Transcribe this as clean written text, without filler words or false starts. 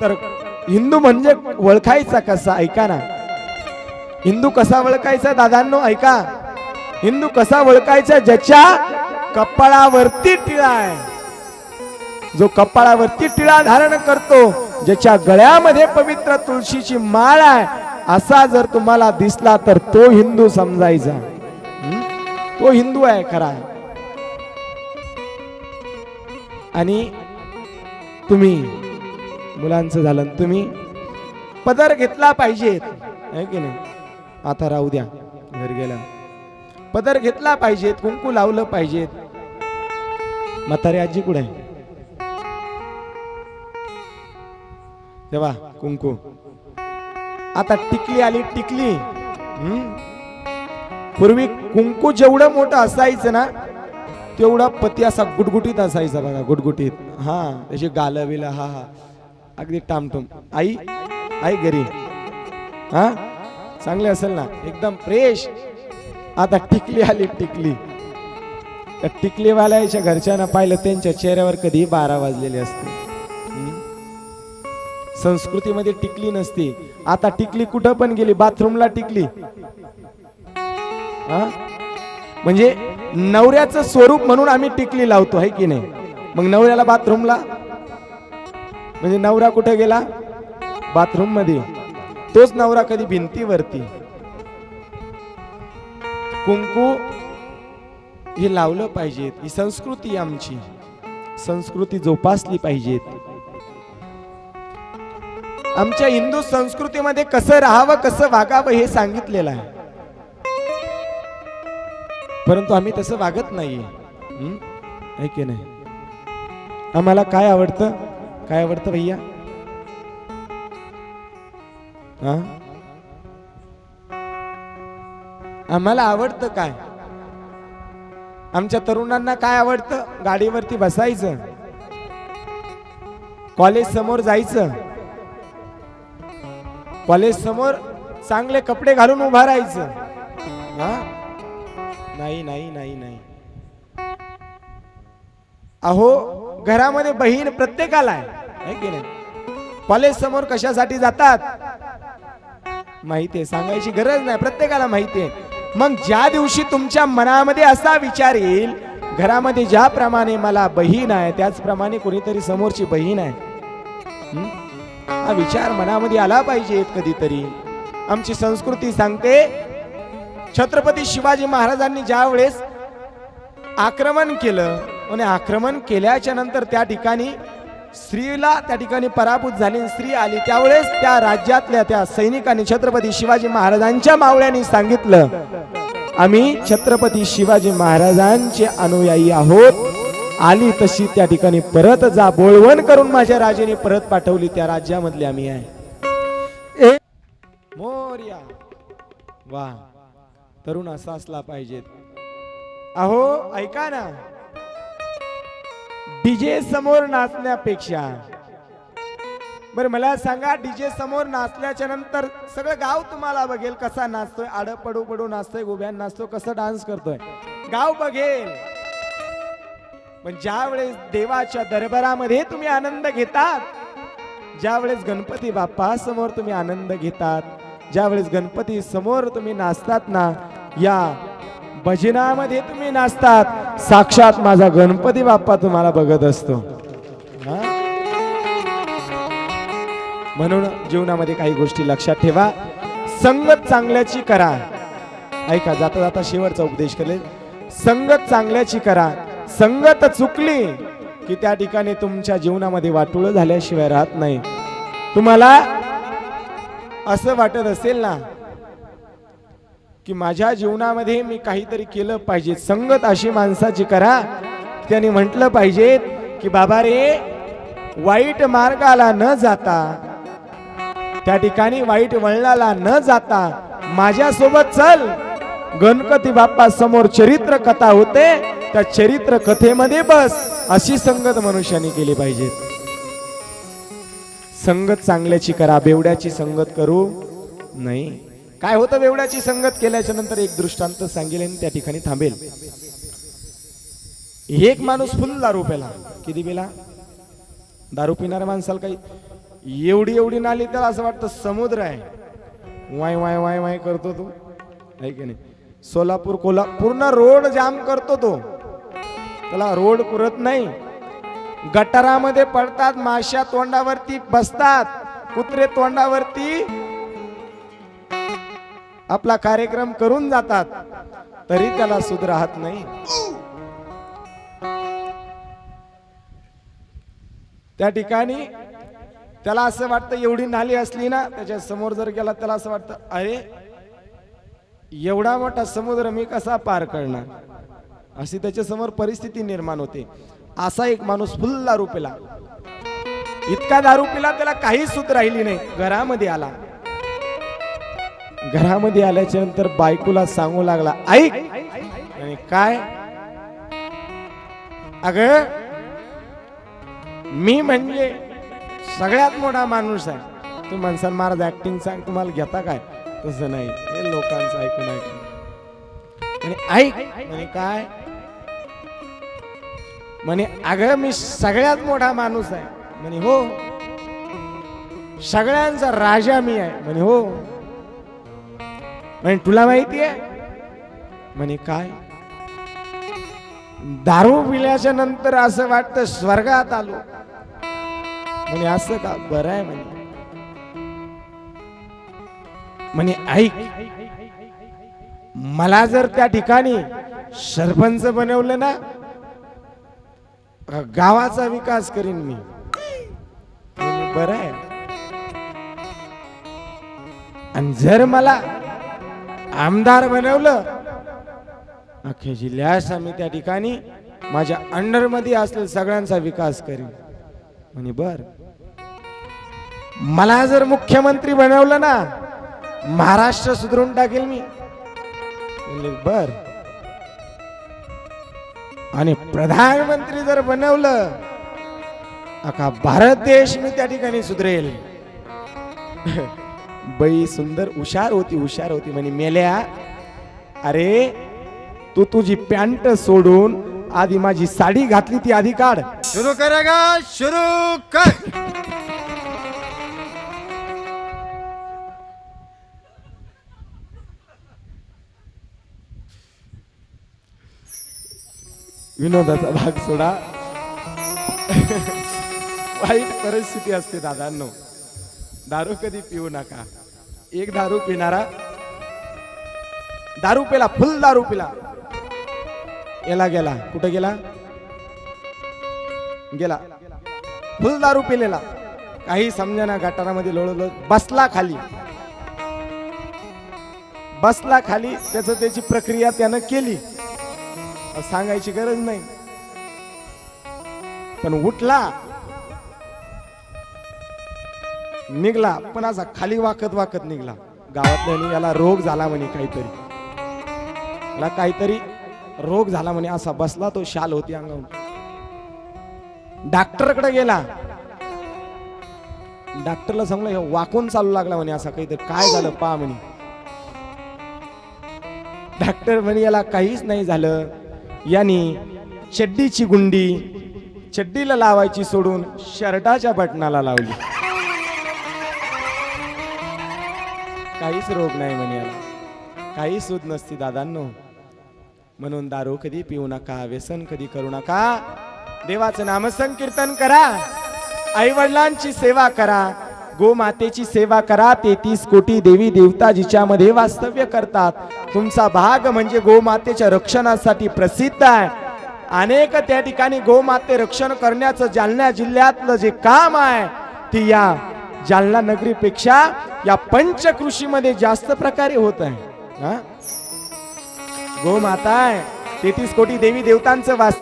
तर हिंदू म्हणजे ओळखायचा कसा, ऐका ना, हिंदू कसा ओळखायचा दादांनो, ऐका, हिंदू कसा ओळखायचा, ज्याच्या कपाळावरती टिळा आहे, जो कपाळावरती टिळा धारण करतो, ज्याच्या गळ्यामध्ये पवित्र तुळशीची माळ आहे, असा जर तुम्हाला दिसला तर तो हिंदू समजायचा, तो हिंदू आहे खरा. आणि तुम्ही मुलांचं झालं, तुम्ही पदर घेतला पाहिजे, आहे की नाही, आता राहू द्या घरी गेला, पदर घेतला पाहिजेत, कुंकू लावलं पाहिजेत. म्हातारी आजी कुठे आहे, तेव्हा कुंकू, आता टिकली आली, टिकली. पूर्वी कुंकू जेवढं मोठं असायचं ना, तेवढा पती असा गुटगुटीत असायचा बघा, गुटगुटीत. हा त्याची गाल बिल, हा हा अगदी टामटूम. आई आई घरी, हा चांगले असेल ना, एकदम फ्रेश. आता टिकली आली, टिकली. त्या टिकलीवाल्याच्या घरच्यांना पाहिलं, त्यांच्या चेहऱ्यावर कधी 12 वाजलेले असते. संस्कृतीमध्ये टिकली नसते. आता टिकली कुठं पण गेली, बाथरूमला टिकली. म्हणजे नवऱ्याचं स्वरूप म्हणून आम्ही टिकली लावतो, है की नाही. मग नवऱ्याला बाथरूमला, म्हणजे नवरा कुठे गेला, बाथरूम मध्ये. तोच नवरा कधी भिंतीवरती. कुंकू हे लावलं पाहिजे. ही संस्कृती आमची, संस्कृती जोपासली पाहिजेत. आमच्या हिंदू संस्कृतीमध्ये कसं राहावं, कसं वागावं हे सांगितलेलं आहे, परंतु आम्ही तसं वागत नाहीये, है की नाही. आम्हाला काय आवडतं, काय आवडतं भैया, हा आम्हाला आवडतं काय, आमच्या तरुणांना काय आवडतं, गाडीवरती बसायचं, कॉलेज समोर जायचं, कॉलेज समोर चांगले कपडे घालून उभा राहायचं. नाही नाही नाही नाही. अहो घरामध्ये बहीण प्रत्येकाला आहे की नाही. कॉलेज समोर कशासाठी जातात माहितीये, सांगायची गरज नाही, प्रत्येकाला माहितीये. मग ज्या दिवशी तुमच्या मनामध्ये असा विचार येईल, घरामध्ये ज्याप्रमाणे मला बहीण आहे त्याचप्रमाणे कोणीतरी समोरची बहीण आहे, हा विचार मनामध्ये आला पाहिजे कधीतरी. आमची संस्कृती सांगते, छत्रपती शिवाजी महाराजांनी ज्या वेळेस आक्रमण केलं आणि आक्रमण केल्याच्या नंतर त्या ठिकाणी स्त्रीला त्या ठिकाणी पराभूत झाली, स्त्री आली, त्यावेळेस त्या राज्यातल्या त्या सैनिकांनी छत्रपती शिवाजी महाराजांच्या मावळ्यांनी सांगितलं, आम्ही छत्रपती शिवाजी महाराजांचे अनुयायी आहोत, आली तशी त्या ठिकाणी परत जा, बोळवण करून माझ्या राजाने परत पाठवली, त्या राज्यामधले आम्ही आहे. मोरया. वा, तरुण असा असला पाहिजेत. अहो ऐका ना, डीजे समोर नाचण्यापेक्षा, बरं मला सांगा, डीजे समोर नाचल्याच्या नंतर सगळं गाव तुम्हाला बघेल कसा नाचतोय, आड पडू पडू नाचतोय, उभ्यान नाचतो, कसं डान्स करतोय, गाव बघेल. पण ज्या वेळेस देवाच्या दरबारामध्ये तुम्ही आनंद घेतात, ज्या वेळेस गणपती बाप्पा समोर तुम्ही आनंद घेतात, ज्या वेळेस गणपती समोर तुम्ही नाचतात ना, या भजनामध्ये तुम्ही नाचतात, साक्षात माझा गणपती बाप्पा तुम्हाला बघत असतो. म्हणून जीवनामध्ये काही गोष्टी लक्षात ठेवा. संगत चांगल्याची करा. ऐका, जाता जाता शेवटचा उपदेश करेल. संगत चांगल्याची करा. संगत चुकली की त्या ठिकाणी तुमच्या जीवनामध्ये वाटोळ झाल्याशिवाय राहत नाही. तुम्हाला असं वाटत असेल ना की माझ्या जीवनामध्ये मी काहीतरी केलं पाहिजे, संगत अशी माणसाची करा, त्याने म्हटलं पाहिजे की बाबा रे, वाईट मार्गाला न जाता, त्या ठिकाणी वाईट वळणाला न जाता माझ्यासोबत चल, गणपती बाप्पा समोर चरित्र कथा होते, त्या चरित्र कथेमध्ये बस, अशी संगत मनुष्याने केली पाहिजे. संगत चांगल्याची करा, बेवड्याची संगत करू नाही. काय होतं बेवड्याची संगत केल्याच्या नंतर, एक दृष्टांत सांगेल आणि त्या ठिकाणी थांबेल. एक माणूस फुल दारू पेला. किती पेला? दारू पिणाऱ्या माणसाला काही एवढी एवढी नाली, त्याला असं वाटतं समुद्र आहे. वाय वाय वाय वाय करतो तो, आहे की नाही. सोलापूर पूर्ण रोड जाम करतो तो, त्याला रोड पुरत नाही. गटारामध्ये पडतात, माश्या तोंडावरती बसतात, कुत्रे तोंडावरती आपला कार्यक्रम करून जातात, तरी त्याला सुध राहत नाही. त्या ठिकाणी त्याला असं वाटतं एवढी नाली असली ना, त्याच्या समोर जर गेला त्याला असं वाटतं अरे एवढा मोठा समुद्र मी कसा पार करणार, अशी त्याच्या समोर परिस्थिती निर्माण होते. असा एक माणूस फुल दारू पिला, इतका दारू पिला त्याला काही सूत राहिली नाही. घरामध्ये आला, घरामध्ये आल्याच्या नंतर बायकोला सांगू लागला, ऐक. आणि काय, अगं मी म्हणजे सगळ्यात मोठा माणूस आहे. तू म्हणसान महाराज ऍक्टिंग सांग, तुम्हाला घेता काय. तसं नाही, हे लोकांचं ऐकून ऐकून. ऐक म्हणे काय, म्हणे अगं मी सगळ्यात मोठा माणूस आहे. म्हणे हो. सगळ्यांचा राजा मी आहे. म्हणे हो. म्हणे तुला माहिती आहे. म्हणे काय, दारू पिल्याच्या नंतर असं वाटतं स्वर्गात आलो. म्हणे असं का, बरं आहे. म्हणे ऐक, मला जर त्या ठिकाणी सरपंच बनवलं ना, गावाचा विकास करीन मी. बरं आहे. आणि जर मला आमदार बनवलं, अख्ख्या जिल्ह्यात मी त्या ठिकाणी माझ्या अंडर मध्ये असलेल्या सगळ्यांचा विकास करीन. म्हणे बर. मला जर मुख्यमंत्री बनवलं ना, महाराष्ट्र सुधरून टाकेल मी. बर. आणि प्रधानमंत्री जर बनवलं, अख्खा भारत देश मी त्या ठिकाणी सुधरेल. बाई सुंदर हुशार होती, हुशार होती. म्हणे मेल्या, अरे तू तुझी पॅन्ट सोडून आधी माझी साडी घातली ती आधी काढ. सुरू करेगा, सुरू कर. विनोदाचा भाग सोडा. वाईट परिस्थिती असते दादांनो. दारू कधी पिऊ नका. एक दारू पिणारा, दारू पिला, फुल दारू पिला, याला गेला. कुठे गेला, गेला फुल दारू पिलेला, काही समजेना, गटारामध्ये लोळलो, बसला खाली. बसला खाली, त्याची प्रक्रिया त्यानं केली, सांगायची गरज नाही. पण उठला, निघला, पण असा खाली वाकत वाकत निघला. गावातल्या याला रोग झाला म्हणे, काहीतरी याला काहीतरी रोग झाला म्हणे. असा बसला तो, शाल होती अंगावर. डॉक्टरकडे गेला, डॉक्टरला सांगलं वाकून चालू लागला म्हणे, असा काहीतरी. काय झालं पहा म्हणे. डॉक्टर म्हणे याला काहीच नाही झालं, यांनी चड्डीची गुंडी चड्डीला लावायची सोडून शर्टाच्या बटनाला लावली. काहीच रोग नाही म्हणे याला, काही सूद नसती दादांनो. म्हणून दारू कधी पिऊ नका, व्यसन कधी करू नका. देवाचं नामसंकीर्तन करा, आई वडिलांची सेवा करा, गोमातेची सेवा करा. 33 कोटी देवी देवता जिच्यामध्ये वास्तव्य करतात. तुमचा भाग म्हणजे गोमातेच्या रक्षणासाठी प्रसिद्ध आहे. अनेक त्या ठिकाणी गोमाते रक्षण करण्याचं जालना जिल्ह्यातलं जे काम आहे, ती या जालना नगरीपेक्षा या पंचकृषीमध्ये जास्त प्रकारे होत आहे. गोमाता आहे, 33 कोटी देवी देवतांचं वास्तव्य